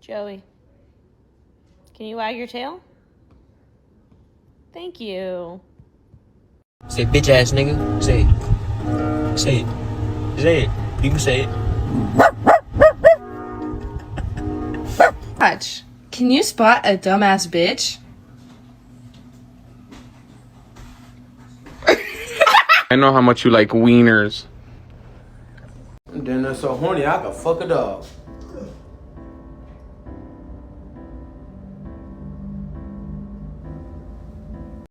Joey, can you wag your tail? Thank you. Say bitch ass nigga. Say it. Say it. Say it. You can say it. Watch. Can you spot a dumbass bitch? I know how much you like wieners. I'm doing that so horny I could fuck a dog.